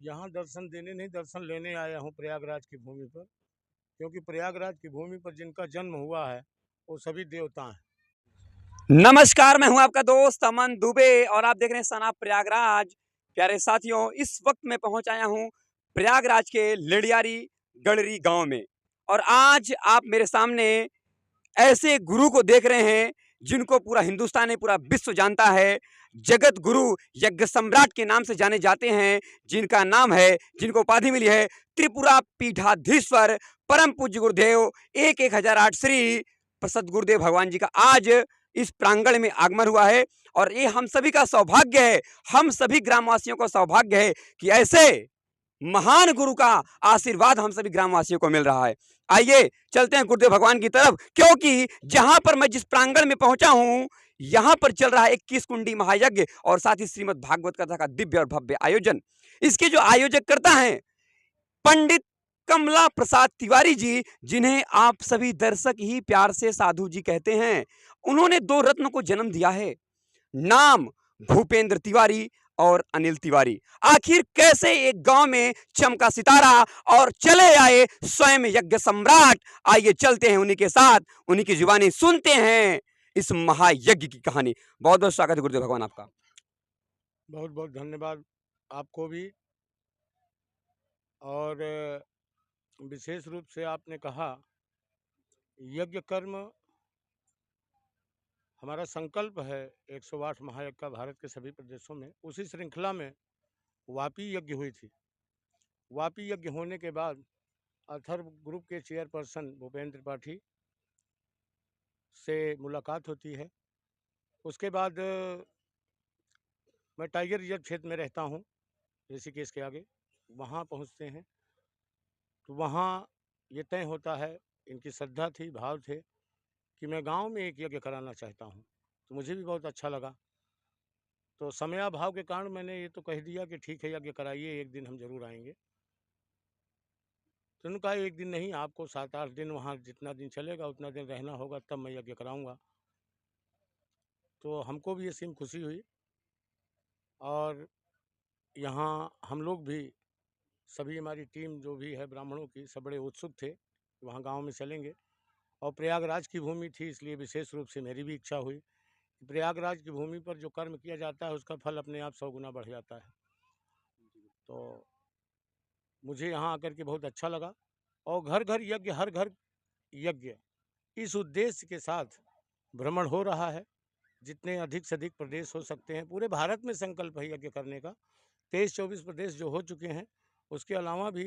यहाँ दर्शन देने नहीं, दर्शन लेने आया हूँ प्रयागराज की भूमि पर, क्योंकि प्रयागराज की भूमि पर जिनका जन्म हुआ है वो सभी देवता हैं। नमस्कार, मैं हूं आपका दोस्त अमन दुबे और आप देख रहे हैं सना प्रयागराज। प्यारे साथियों, इस वक्त मैं पहुंच आया हूं प्रयागराज के लिडियारी गड़री गांव में। और आज आप मेरे सामने ऐसे गुरु को देख रहे हैं जिनको पूरा हिंदुस्तान है, पूरा विश्व जानता है। जगत गुरु यज्ञ सम्राट के नाम से जाने जाते हैं, जिनका नाम है, जिनको उपाधि मिली है त्रिपुरा पीठाधीश्वर परम पूज्य गुरुदेव 1108 श्री प्रसिद्ध गुरुदेव भगवान जी का आज इस प्रांगण में आगमन हुआ है। और ये हम सभी का सौभाग्य है, हम सभी ग्रामवासियों का सौभाग्य है कि ऐसे महान गुरु का आशीर्वाद हम सभी ग्रामवासियों को मिल रहा है। आइए चलते हैं गुरुदेव भगवान की तरफ, क्योंकि जहां पर मैं जिस प्रांगण में पहुंचा हूं यहां पर चल रहा है 21 कुंडी महायज्ञ और साथ ही श्रीमद् भागवत कथा का दिव्य और भव्य आयोजन। इसके जो आयोजक करता है पंडित कमला प्रसाद तिवारी जी, जिन्हें आप सभी दर्शक ही प्यार से साधु जी कहते हैं। उन्होंने दो रत्न को जन्म दिया है, नाम भूपेंद्र तिवारी और अनिल तिवारी। आखिर कैसे एक गांव में चमका सितारा और चले आए स्वयं यज्ञ सम्राट। आइए चलते हैं उन्हीं के साथ, उन्हीं की जुबानी सुनते हैं इस महायज्ञ की कहानी। बहुत बहुत स्वागत है गुरुदेव भगवान आपका। बहुत बहुत धन्यवाद आपको भी। और विशेष रूप से आपने कहा यज्ञ कर्म हमारा संकल्प है 108 महायज्ञ का भारत के सभी प्रदेशों में। उसी श्रृंखला में वापी यज्ञ हुई थी। वापी यज्ञ होने के बाद अथर्व ग्रुप के चेयरपर्सन भूपेंद्र त्रिपाठी से मुलाकात होती है। उसके बाद मैं टाइगर रिजर्व क्षेत्र में रहता हूँ, ऋषिकेश के आगे, वहाँ पहुँचते हैं। तो वहाँ ये तय होता है, इनकी श्रद्धा थी, भाव थे कि मैं गांव में एक यज्ञ कराना चाहता हूँ। तो मुझे भी बहुत अच्छा लगा। तो समयाभाव के कारण मैंने ये तो कह दिया कि ठीक है यज्ञ कराइए, एक दिन हम जरूर आएंगे। तो उन्होंने कहा एक दिन नहीं, आपको 7-8 दिन, वहाँ जितना दिन चलेगा उतना दिन रहना होगा, तब मैं यज्ञ कराऊंगा। तो हमको भी ये सीन खुशी हुई। और यहाँ हम लोग भी, सभी हमारी टीम जो भी है ब्राह्मणों की, सब बड़े उत्सुक थे कि वहाँ गाँव में चलेंगे। और प्रयागराज की भूमि थी, इसलिए विशेष रूप से मेरी भी इच्छा हुई कि प्रयागराज की भूमि पर जो कर्म किया जाता है उसका फल अपने आप 100 गुना बढ़ जाता है। तो मुझे यहाँ आकर के बहुत अच्छा लगा। और घर घर यज्ञ, हर घर यज्ञ, इस उद्देश्य के साथ भ्रमण हो रहा है। जितने अधिक से अधिक प्रदेश हो सकते हैं, पूरे भारत में संकल्प है यज्ञ करने का। 23-24 प्रदेश जो हो चुके हैं, उसके अलावा भी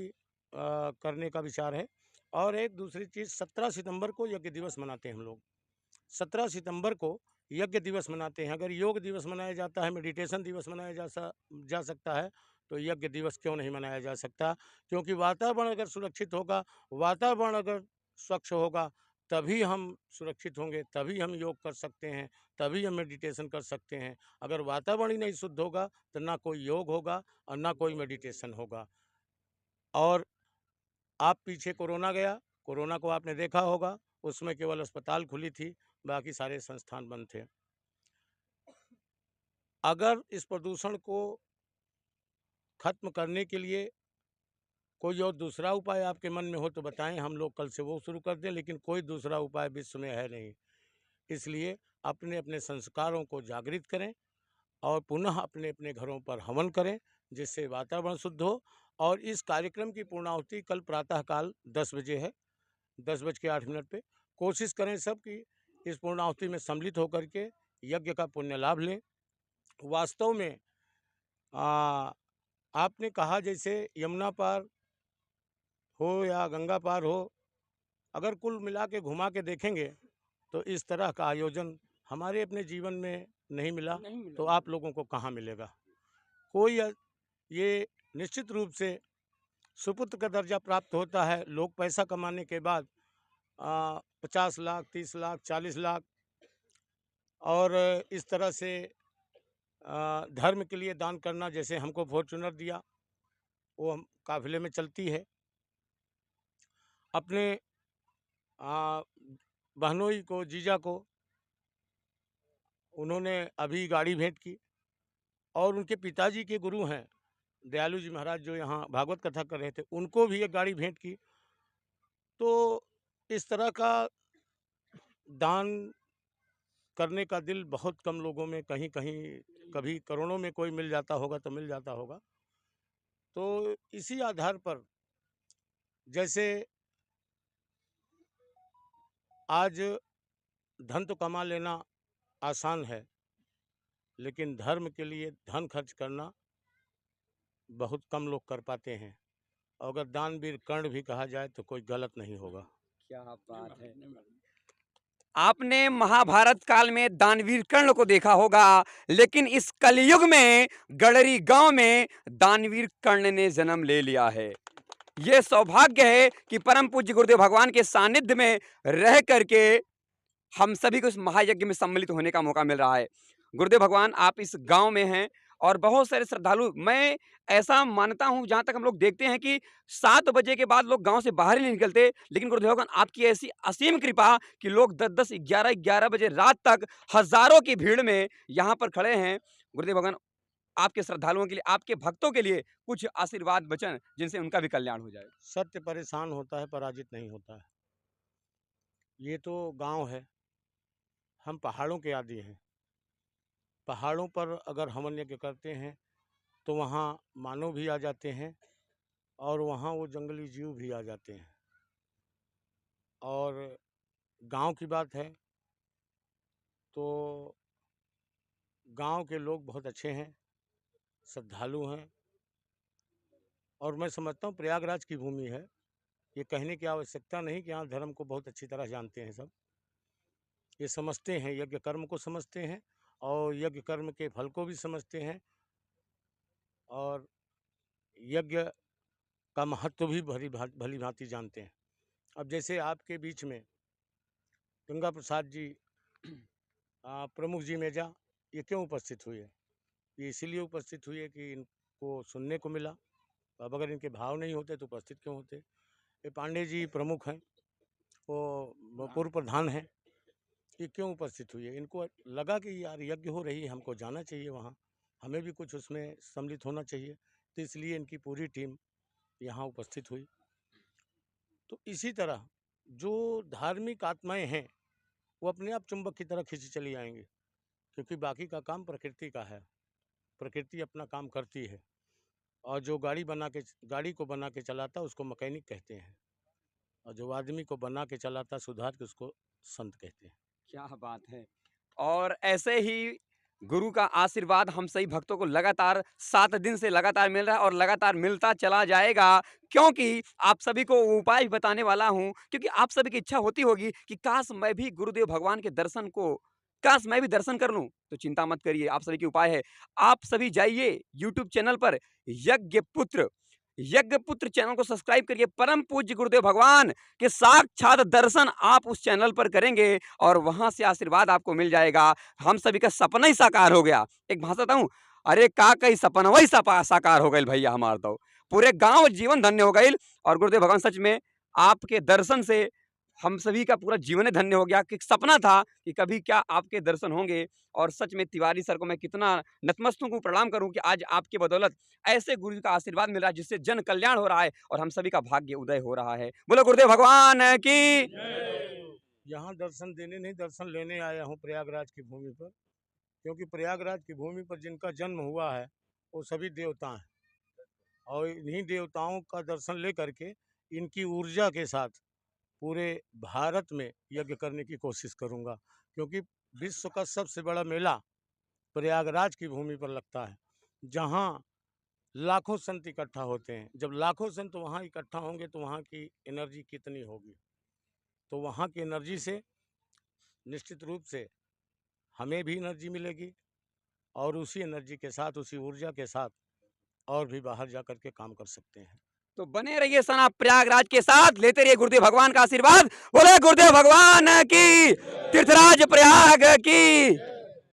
करने का विचार है। और एक दूसरी चीज़, 17 सितंबर को यज्ञ दिवस मनाते हैं हम लोग। 17 सितंबर को यज्ञ दिवस मनाते हैं। अगर योग दिवस मनाया जाता है, मेडिटेशन दिवस मनाया जा सकता है, तो यज्ञ दिवस क्यों नहीं मनाया जा सकता? क्योंकि वातावरण अगर सुरक्षित होगा, वातावरण अगर स्वच्छ होगा, तभी हम सुरक्षित होंगे, तभी हम योग कर सकते हैं, तभी हम मेडिटेशन कर सकते हैं। अगर वातावरण ही नहीं शुद्ध होगा तो ना कोई योग होगा और ना कोई मेडिटेशन होगा। और आप पीछे कोरोना गया, कोरोना को आपने देखा होगा, उसमें केवल अस्पताल खुली थी, बाकी सारे संस्थान बंद थे। अगर इस प्रदूषण को खत्म करने के लिए कोई और दूसरा उपाय आपके मन में हो तो बताएं, हम लोग कल से वो शुरू कर दें। लेकिन कोई दूसरा उपाय विश्व में है नहीं। इसलिए अपने अपने संस्कारों को जागृत करें और पुनः अपने अपने घरों पर हवन करें, जिससे वातावरण शुद्ध हो। और इस कार्यक्रम की पूर्णाहुति कल प्रातःकाल 10 बजे है, 10:08 पे। कोशिश करें सब कि इस पूर्णाहुति में सम्मिलित होकर के यज्ञ का पुण्य लाभ लें। वास्तव में आपने कहा जैसे यमुना पार हो या गंगा पार हो, अगर कुल मिला के घुमा के देखेंगे तो इस तरह का आयोजन हमारे अपने जीवन में नहीं मिला, तो आप लोगों को कहाँ मिलेगा? कोई ये निश्चित रूप से सुपुत्र का दर्जा प्राप्त होता है। लोग पैसा कमाने के बाद 50 लाख, 30 लाख, 40 लाख और इस तरह से धर्म के लिए दान करना, जैसे हमको फॉर्चूनर दिया, वो हम काफिले में चलती है। अपने बहनोई को, जीजा को उन्होंने अभी गाड़ी भेंट की। और उनके पिताजी के गुरु हैं दयालु जी महाराज जो यहाँ भागवत कथा कर रहे थे, उनको भी एक गाड़ी भेंट की। तो इस तरह का दान करने का दिल बहुत कम लोगों में, कहीं कहीं कभी करोड़ों में कोई मिल जाता होगा तो मिल जाता होगा। तो इसी आधार पर जैसे आज धन तो कमा लेना आसान है, लेकिन धर्म के लिए धन खर्च करना बहुत कम लोग कर पाते हैं। और अगर दानवीर कर्ण भी कहा जाए तो कोई गलत नहीं होगा। क्या बात है। आपने महाभारत काल में दानवीर कर्ण को देखा होगा, लेकिन इस कलयुग में गड़री गांव में दानवीर कर्ण ने जन्म ले लिया है। यह सौभाग्य है कि परम पूज्य गुरुदेव भगवान के सानिध्य में रह करके हम सभी को इस महायज्ञ में सम्मिलित होने का मौका मिल रहा है। गुरुदेव भगवान, आप इस गांव में हैं और बहुत सारे श्रद्धालु, मैं ऐसा मानता हूं, जहां तक हम लोग देखते हैं कि 7 बजे के बाद लोग गांव से बाहर ही नहीं निकलते, लेकिन गुरुदेव भगवान आपकी ऐसी असीम कृपा कि लोग 10-10, 11-11 बजे रात तक हजारों की भीड़ में यहां पर खड़े हैं। गुरुदेव भगवान, आपके श्रद्धालुओं के लिए, आपके भक्तों के लिए कुछ आशीर्वाद वचन जिनसे उनका भी कल्याण हो जाए। सत्य परेशान होता है, पराजित नहीं होता है। ये तो गांव है, हम पहाड़ों के आदि हैं। पहाड़ों पर अगर हवन यज्ञ करते हैं तो वहाँ मानव भी आ जाते हैं और वहाँ वो जंगली जीव भी आ जाते हैं। और गांव की बात है तो गांव के लोग बहुत अच्छे हैं, श्रद्धालु हैं। और मैं समझता हूँ प्रयागराज की भूमि है, ये कहने की आवश्यकता नहीं कि यहाँ धर्म को बहुत अच्छी तरह जानते हैं सब। ये समझते हैं, यज्ञ कर्म को समझते हैं और यज्ञ कर्म के फल को भी समझते हैं और यज्ञ का महत्व भी भली भांति जानते हैं। अब जैसे आपके बीच में गंगा प्रसाद जी, प्रमुख जी मेजा, ये क्यों उपस्थित हुए? ये इसीलिए उपस्थित हुए कि इनको सुनने को मिला। अब अगर इनके भाव नहीं होते तो उपस्थित क्यों होते? ये पांडे जी प्रमुख हैं, वो पूर्व प्रधान हैं, ये क्यों उपस्थित हुए? इनको लगा कि यार यज्ञ हो रही है, हमको जाना चाहिए वहाँ, हमें भी कुछ उसमें सम्मिलित होना चाहिए, तो इसलिए इनकी पूरी टीम यहाँ उपस्थित हुई। तो इसी तरह जो धार्मिक आत्माएं हैं वो अपने आप चुंबक की तरह खींची चली आएंगी, क्योंकि बाकी का काम प्रकृति का है, प्रकृति अपना काम करती है। और जो गाड़ी को बना के चलाता उसको मैकेनिक कहते हैं, और जो आदमी को बना के चलाता सुधार के उसको संत कहते हैं। क्या बात है। और ऐसे ही गुरु का आशीर्वाद हम सभी भक्तों को लगातार 7 दिन से लगातार मिल रहा है और लगातार मिलता चला जाएगा, क्योंकि आप सभी को उपाय भी बताने वाला हूं, क्योंकि आप सभी की इच्छा होती होगी कि काश मैं भी गुरुदेव भगवान के दर्शन को, काश मैं भी दर्शन कर लूं। तो चिंता मत करिए, आप सभी के उपाय है। आप सभी जाइए यूट्यूब चैनल पर यज्ञ पुत्र चैनल को सब्सक्राइब करिए। परम पूज्य गुरुदेव भगवान के साक्षात दर्शन आप उस चैनल पर करेंगे और वहां से आशीर्वाद आपको मिल जाएगा। हम सभी का सपना ही साकार हो गया। एक भाषा हूं, अरे का कई सपना वही साकार हो गई भैया, हमारा तो पूरे गांव जीवन धन्य हो गई। और गुरुदेव भगवान सच में आपके दर्शन से हम सभी का पूरा जीवन धन्य हो गया। कि सपना था कि कभी क्या आपके दर्शन होंगे, और सच में तिवारी सर को मैं कितना नतमस्तकों को प्रणाम करूं कि आज आपके बदौलत ऐसे गुरु का आशीर्वाद मिल रहा है, जिससे जन कल्याण हो रहा है और हम सभी का भाग्य उदय हो रहा है। बोलो गुरुदेव भगवान की। यहाँ दर्शन देने नहीं, दर्शन लेने आया हूँ प्रयागराज की भूमि पर, क्योंकि प्रयागराज की भूमि पर जिनका जन्म हुआ है वो सभी देवता हैं, और इन्हीं देवताओं का दर्शन ले करके इनकी ऊर्जा के साथ पूरे भारत में यज्ञ करने की कोशिश करूँगा, क्योंकि विश्व का सबसे बड़ा मेला प्रयागराज की भूमि पर लगता है, जहाँ लाखों संत इकट्ठा होते हैं। जब लाखों संत वहाँ इकट्ठा होंगे तो वहाँ की एनर्जी कितनी होगी, तो वहाँ की एनर्जी से निश्चित रूप से हमें भी एनर्जी मिलेगी, और उसी एनर्जी के साथ, उसी ऊर्जा के साथ और भी बाहर जा कर के काम कर सकते हैं। तो बने रहिए सना प्रयागराज के साथ, लेते रहिए गुरुदेव भगवान का आशीर्वाद। बोले गुरुदेव भगवान की, तीर्थराज प्रयाग की।